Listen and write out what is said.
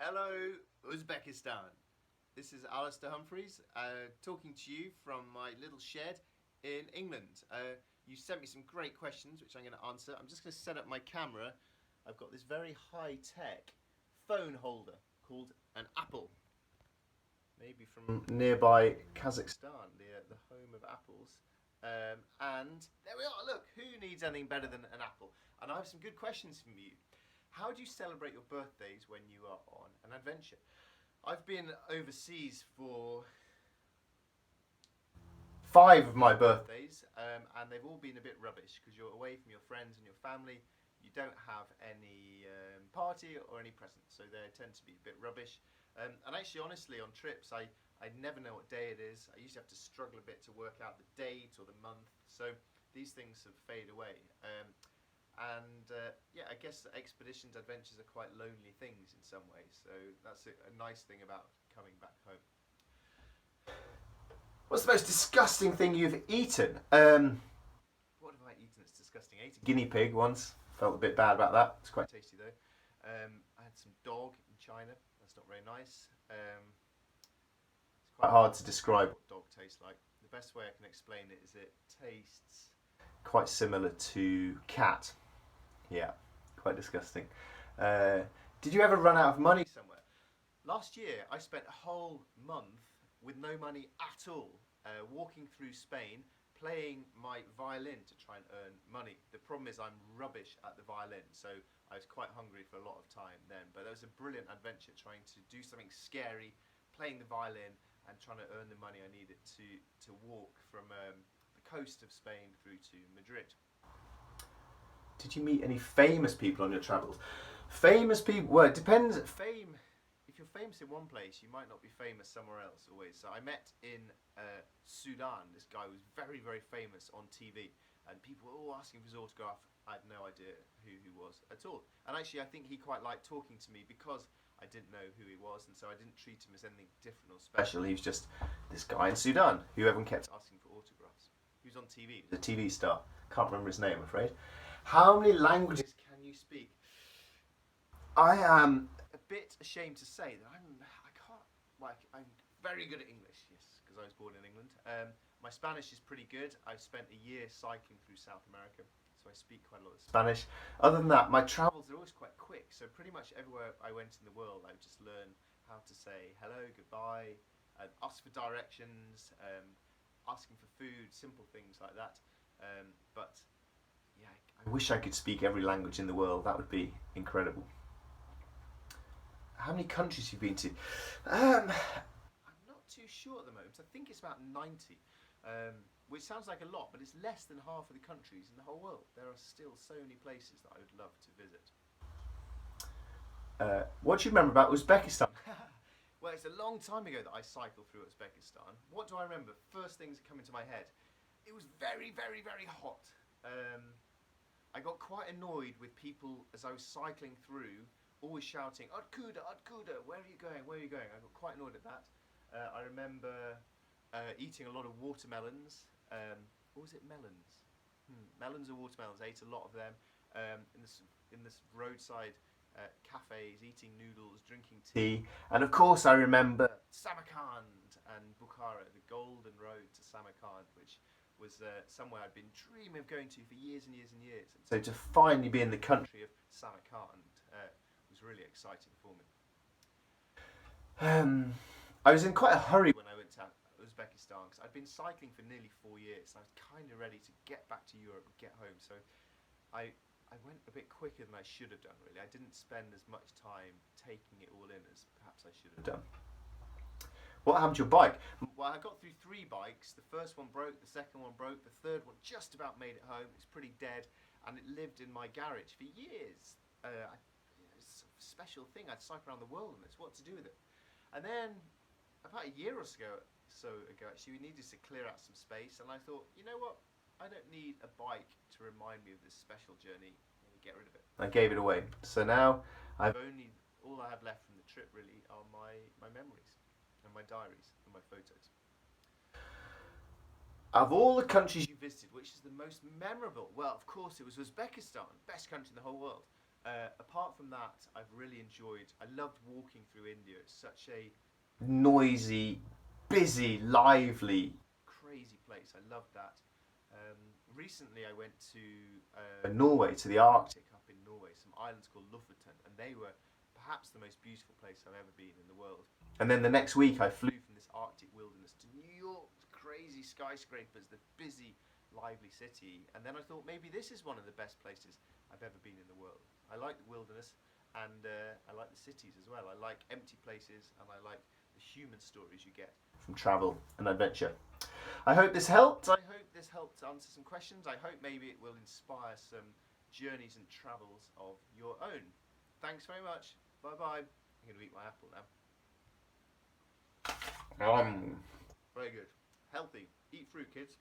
Hello, Uzbekistan. This is Alistair Humphreys talking to you from my little shed in England. You sent me some great questions, which I'm going to answer. I'm just going to set up my camera. I've got this very high-tech phone holder called an Apple, maybe from nearby Kazakhstan, the home of apples. And there we are. Look, who needs anything better than an apple? And I have some good questions from you. How do you celebrate your birthdays when you are on an adventure? I've been overseas for 5 of my birthdays, and they've all been a bit rubbish because you're away from your friends and your family. You don't have any party or any presents, so they tend to be a bit rubbish. And actually, honestly, on trips, I never know what day it is. I usually have to struggle a bit to work out the date or the month. So these things have faded away. Yeah, I guess expeditions, adventures are quite lonely things in some ways. So that's a nice thing about coming back home. What's the most disgusting thing you've eaten? What have I eaten that's disgusting? I ate a guinea pig once. Felt a bit bad about that. It's quite tasty though. I had some dog in China. That's not very nice. It's quite hard to describe what dog tastes like. The best way I can explain it is it tastes quite similar to cat. Yeah, quite disgusting. Did you ever run out of money somewhere? Last year, I spent a whole month with no money at all, walking through Spain, playing my violin to try and earn money. The problem is I'm rubbish at the violin, so I was quite hungry for a lot of time then. But it was a brilliant adventure trying to do something scary, playing the violin and trying to earn the money I needed to walk from the coast of Spain through to Madrid. Did you meet any famous people on your travels? Famous people, well, it depends. Fame, if you're famous in one place, you might not be famous somewhere else always. So I met in Sudan, this guy was very, very famous on TV, and people were all asking for his autograph. I had no idea who he was at all. And actually, I think he quite liked talking to me because I didn't know who he was, and so I didn't treat him as anything different or special. He was just this guy in Sudan who everyone kept asking for autographs. He was on TV, he was a TV star. Can't remember his name, I'm afraid. How many languages can you speak? I am a bit ashamed to say that I'm very good at English, yes, because I was born in England. My Spanish is pretty good. I've spent a year cycling through South America, so I speak quite a lot of Spanish. Other than that, my travels are always quite quick, so pretty much everywhere I went in the world, I would just learn how to say hello, goodbye, ask for directions, asking for food, simple things like that. But yeah, I wish I could speak every language in the world. That would be incredible. How many countries you've been to? I'm not too sure at the moment. I think it's about 90, which sounds like a lot, but it's less than half of the countries in the whole world. There are still so many places that I would love to visit. What do you remember about Uzbekistan? Well, it's a long time ago that I cycled through Uzbekistan. What do I remember? First things that come into my head. It was very, very, very hot. I got quite annoyed with people as I was cycling through, always shouting, Utkuda, Utkuda, where are you going, where are you going? I got quite annoyed at that. I remember eating a lot of watermelons. Or was it melons? Melons or watermelons, I ate a lot of them. In this roadside cafes, eating noodles, drinking tea. And of course I remember Samarkand and Bukhara, the golden road to Samarkand, which was somewhere I'd been dreaming of going to for years and years and years. And so to finally be in the country of Samarkand was really exciting for me. I was in quite a hurry when I went to Uzbekistan because I'd been cycling for nearly 4 years. And I was kind of ready to get back to Europe and get home. So I went a bit quicker than I should have done, really. I didn't spend as much time taking it all in as perhaps I should have done. What happened to your bike? Well, I got through 3 bikes. The first one broke, the second one broke, the third one just about made it home. It's pretty dead, and it lived in my garage for years. It's a special thing. I'd cycle around the world on this. What to do with it? And then, about a year or so ago, actually, we needed to clear out some space, and I thought, you know what? I don't need a bike to remind me of this special journey. Let me get rid of it. I gave it away. So now, all I have left from the trip really are my memories. And my diaries and my photos. Of all the countries you visited, which is the most memorable? Well, of course, it was Uzbekistan, best country in the whole world. Apart from that, I've really enjoyed. I loved walking through India. It's such a noisy, busy, lively, crazy place. I love that. Recently, I went to Norway, to the Arctic up in Norway, some islands called Lofoten, and they were perhaps the most beautiful place I've ever been in the world. And then the next week, I flew from this Arctic wilderness to New York, crazy skyscrapers, the busy, lively city. And then I thought maybe this is one of the best places I've ever been in the world. I like the wilderness, and I like the cities as well. I like empty places, and I like the human stories you get from travel and adventure. I hope this helped. I hope this helped answer some questions. I hope maybe it will inspire some journeys and travels of your own. Thanks very much. Bye bye. I'm going to eat my apple now. Very good. Healthy. Eat fruit, kids.